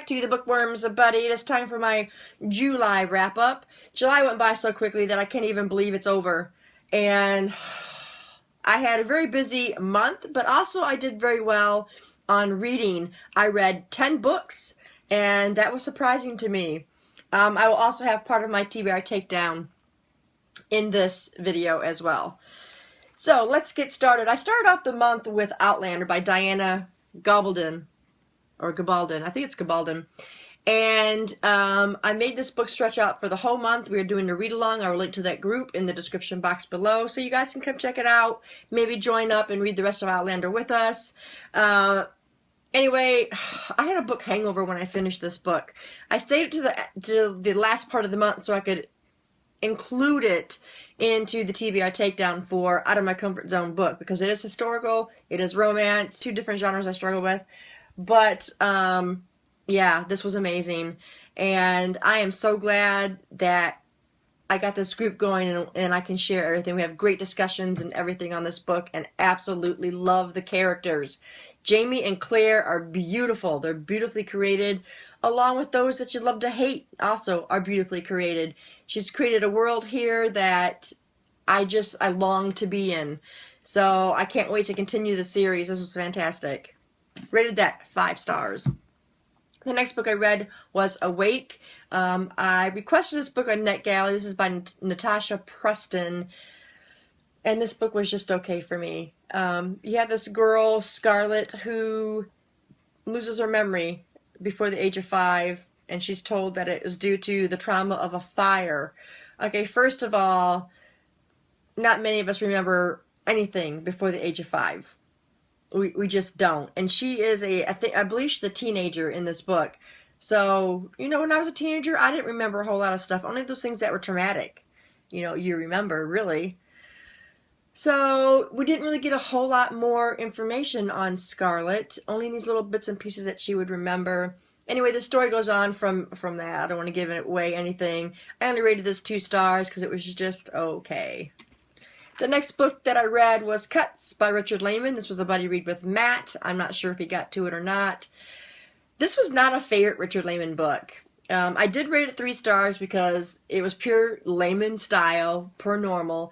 back to you, the bookworms, buddy. It is time for my July wrap-up. July went by so quickly that I can't even believe it's over. And I had a very busy month, but also I did very well on reading. I read 10 books, and that was surprising to me. I will also have part of my TBR takedown in this video as well. So let's get started. I started off the month with Outlander by Diana Gabaldon. Or Gabaldon. I think it's Gabaldon. And I made this book stretch out for the whole month. We are doing a read-along. I will link to that group in the description box below, so you guys can come check it out. Maybe join up and read the rest of Outlander with us. Anyway, I had a book hangover when I finished this book. I saved it to the last part of the month so I could include it into the TBR takedown for Out of My Comfort Zone book, because it is historical, it is romance, two different genres I struggle with. But yeah, this was amazing, and I am so glad that I got this group going and I can share everything. We have great discussions and everything on this book, and absolutely love the characters. Jamie and Claire are beautiful. They're beautifully created, along with those that you love to hate also are beautifully created. She's created a world here that I long to be in. So I can't wait to continue the series. This was fantastic. Rated that 5 stars. The next book I read was Awake. I requested this book on NetGalley. This is by Natasha Preston. And this book was just okay for me. You have this girl, Scarlett, who loses her memory before the age of 5. And she's told that it was due to the trauma of a fire. Okay, first of all, not many of us remember anything before the age of 5. We just don't. And she is I believe she's a teenager in this book. So, you know, when I was a teenager, I didn't remember a whole lot of stuff. Only those things that were traumatic, you know, you remember, really. So, we didn't really get a whole lot more information on Scarlett. Only these little bits and pieces that she would remember. Anyway, the story goes on from that. I don't want to give away anything. I only rated this 2 stars because it was just okay. The next book that I read was Cuts by Richard Lehman. This was a buddy read with Matt. I'm not sure if he got to it or not. This was not a favorite Richard Lehman book. I did rate it 3 stars because it was pure Lehman style, per normal.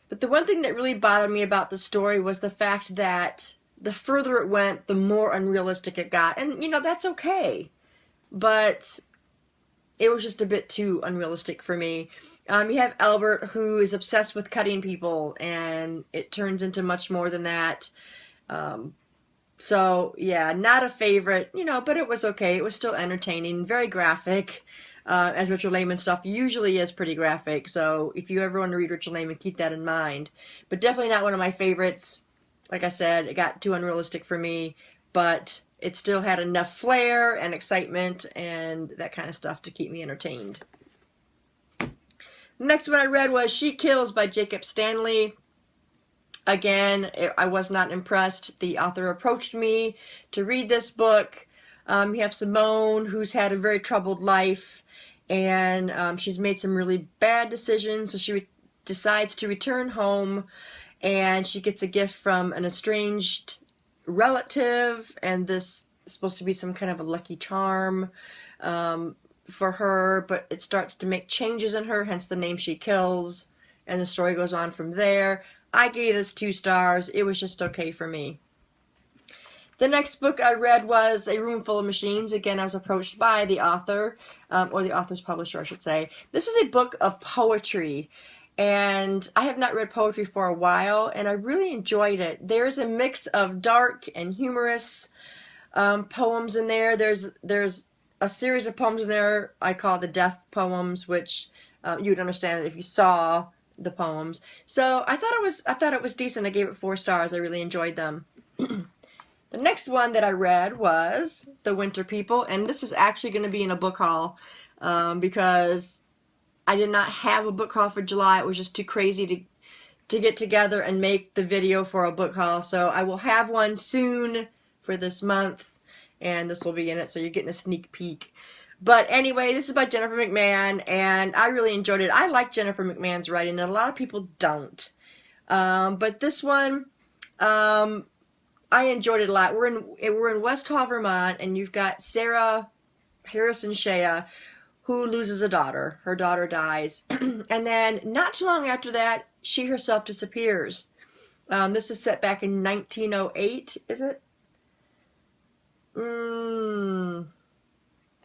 But the one thing that really bothered me about the story was the fact that the further it went, the more unrealistic it got. And, you know, that's okay. But it was just a bit too unrealistic for me. You have Albert, who is obsessed with cutting people, and it turns into much more than that. So, yeah, not a favorite, you know, but it was okay. It was still entertaining, very graphic, as Richard Lehman stuff usually is pretty graphic. So, if you ever want to read Richard Lehman, keep that in mind. But definitely not one of my favorites. Like I said, it got too unrealistic for me, but it still had enough flair and excitement and that kind of stuff to keep me entertained. The next one I read was She Kills by Jacob Stanley. Again, I was not impressed. The author approached me to read this book. You have Simone, who's had a very troubled life, and she's made some really bad decisions, so she decides to return home, and she gets a gift from an estranged relative, and this is supposed to be some kind of a lucky charm for her, but it starts to make changes in her, hence the name She Kills, and the story goes on from there. I gave this 2 stars. It was just okay for me. The next book I read was A Room Full of Machines. Again, I was approached by the author, or the author's publisher, I should say. This is a book of poetry, and I have not read poetry for a while, and I really enjoyed it. There's a mix of dark and humorous poems in there. There's a series of poems in there I call the death poems, which you would understand it if you saw the poems. So I thought it was decent. I gave it 4 stars. I really enjoyed them. The next one that I read was The Winter People, and this is actually going to be in a book haul because I did not have a book haul for July. It was just too crazy to get together and make the video for a book haul. So I will have one soon for this month. And this will be in it, so you're getting a sneak peek. But anyway, this is by Jennifer McMahon, and I really enjoyed it. I like Jennifer McMahon's writing, and a lot of people don't. But this one, I enjoyed it a lot. We're in West Hall, Vermont, and you've got Sarah Harris and Shea, who loses a daughter. Her daughter dies. And then not too long after that, she herself disappears. This is set back in 1908, is it?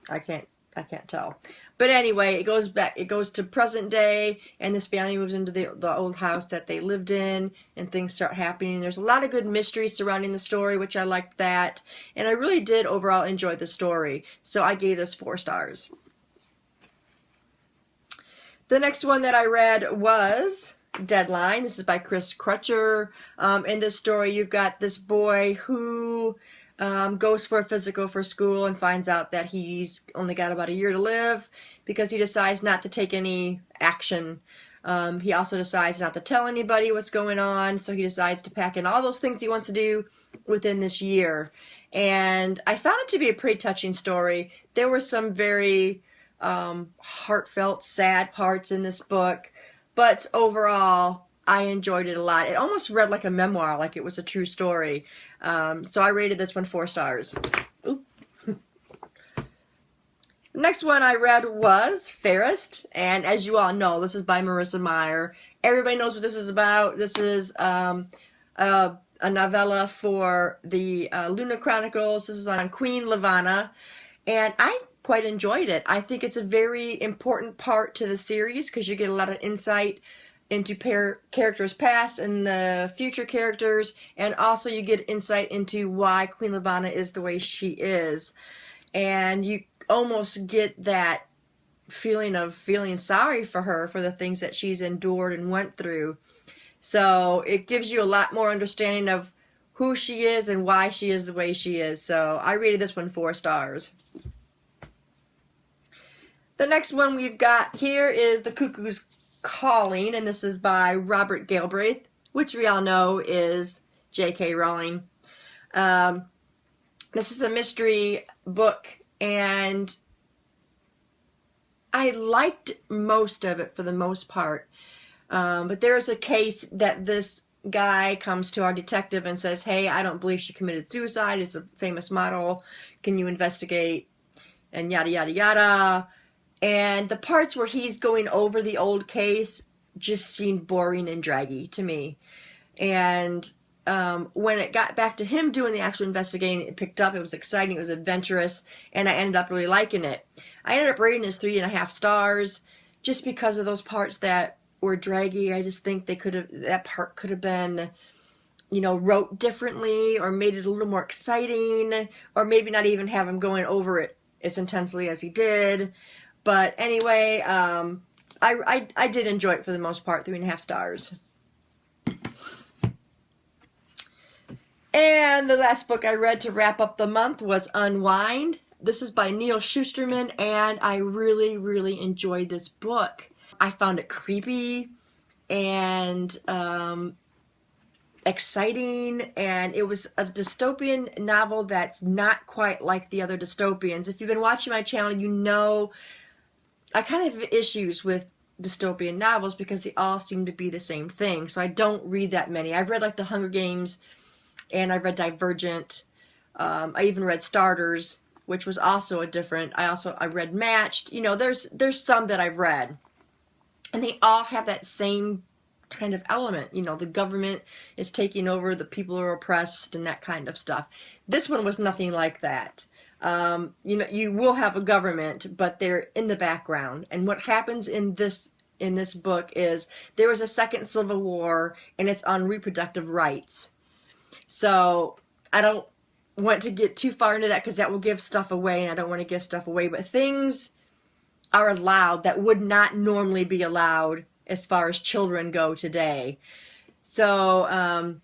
I can't tell. But anyway, it goes to present day, and this family moves into the old house that they lived in, and things start happening. There's a lot of good mystery surrounding the story, which I liked that. And I really did overall enjoy the story. So I gave this 4 stars. The next one that I read was Deadline. This is by Chris Crutcher. In this story, you've got this boy who goes for a physical for school and finds out that he's only got about a year to live because he decides not to take any action. He also decides not to tell anybody what's going on, so he decides to pack in all those things he wants to do within this year. And I found it to be a pretty touching story. There were some very heartfelt, sad parts in this book, but overall, I enjoyed it a lot. It almost read like a memoir, like it was a true story. So I rated this one 4 stars. Oop. The next one I read was Fairest, and as you all know, this is by Marissa Meyer. Everybody knows what this is about. This is a novella for the Luna Chronicles. This is on Queen Lavanna, and I quite enjoyed it. I think it's a very important part to the series because you get a lot of insight into characters past and the future characters, and also you get insight into why Queen Lavanna is the way she is. And you almost get that feeling of feeling sorry for her for the things that she's endured and went through. So it gives you a lot more understanding of who she is and why she is the way she is. So I rated this one 4 stars. The next one we've got here is The Cuckoos Calling, and this is by Robert Galbraith, which we all know is J.K. Rowling. This is a mystery book, and I liked most of it for the most part. But there is a case that this guy comes to our detective and says, hey, I don't believe she committed suicide. It's a famous model. Can you investigate? And yada, yada, yada. And the parts where he's going over the old case just seemed boring and draggy to me. And when it got back to him doing the actual investigating, it picked up. It was exciting. It was adventurous. And I ended up really liking it. I ended up rating this 3.5 stars just because of those parts that were draggy. I just think that part could have been, wrote differently or made it a little more exciting, or maybe not even have him going over it as intensely as he did. But anyway, I did enjoy it for the most part, 3.5 stars. And the last book I read to wrap up the month was Unwind. This is by Neil Shusterman, and I really, really enjoyed this book. I found it creepy and exciting, and it was a dystopian novel that's not quite like the other dystopians. If you've been watching my channel, you know I kind of have issues with dystopian novels because they all seem to be the same thing. So I don't read that many. I've read like The Hunger Games, and I've read Divergent. I even read Starters, which was also a different. I read Matched. There's some that I've read, and they all have that same kind of element. The government is taking over, the people are oppressed, and that kind of stuff. This one was nothing like that. You will have a government, but they're in the background. And what happens in this book is there was a second civil war, and it's on reproductive rights. So I don't want to get too far into that because that will give stuff away, and I don't want to give stuff away. But things are allowed that would not normally be allowed as far as children go today. So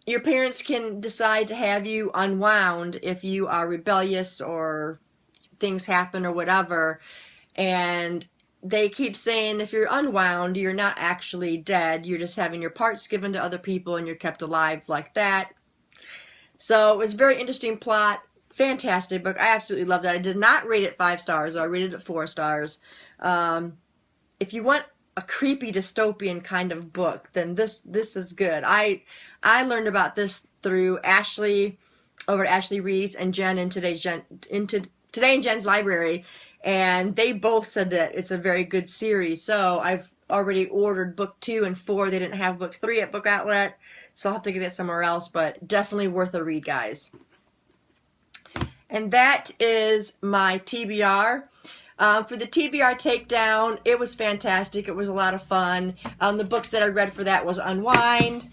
your parents can decide to have you unwound if you are rebellious or things happen or whatever. And they keep saying if you're unwound, you're not actually dead. You're just having your parts given to other people and you're kept alive like that. So it was a very interesting plot. Fantastic book. I absolutely loved it. I did not rate it 5 stars. I rated it 4 stars. If you want a creepy dystopian kind of book, then this is good. I learned about this through Ashley over at Ashley Reads and Jen in today in Jen's library, and they both said that it's a very good series. So I've already ordered book 2 and 4. They didn't have book 3 at Book Outlet, so I'll have to get it somewhere else, but definitely worth a read, guys. And that is my TBR. For the TBR takedown, it was fantastic. It was a lot of fun. The books that I read for that was Unwind,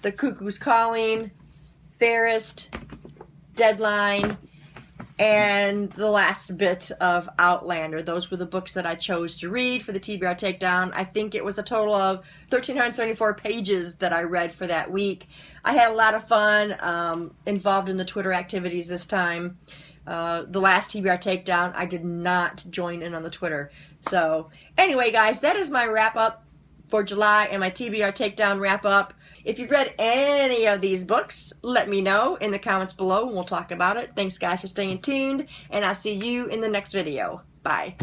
The Cuckoos Calling, Fairest, Deadline, and the last bit of Outlander. Those were the books that I chose to read for the TBR takedown. I think it was a total of 1,374 pages that I read for that week. I had a lot of fun involved in the Twitter activities this time. The last TBR takedown, I did not join in on the Twitter. So anyway, guys, that is my wrap up for July and my TBR takedown wrap up. If you've read any of these books, let me know in the comments below and we'll talk about it. Thanks, guys, for staying tuned, and I'll see you in the next video. Bye.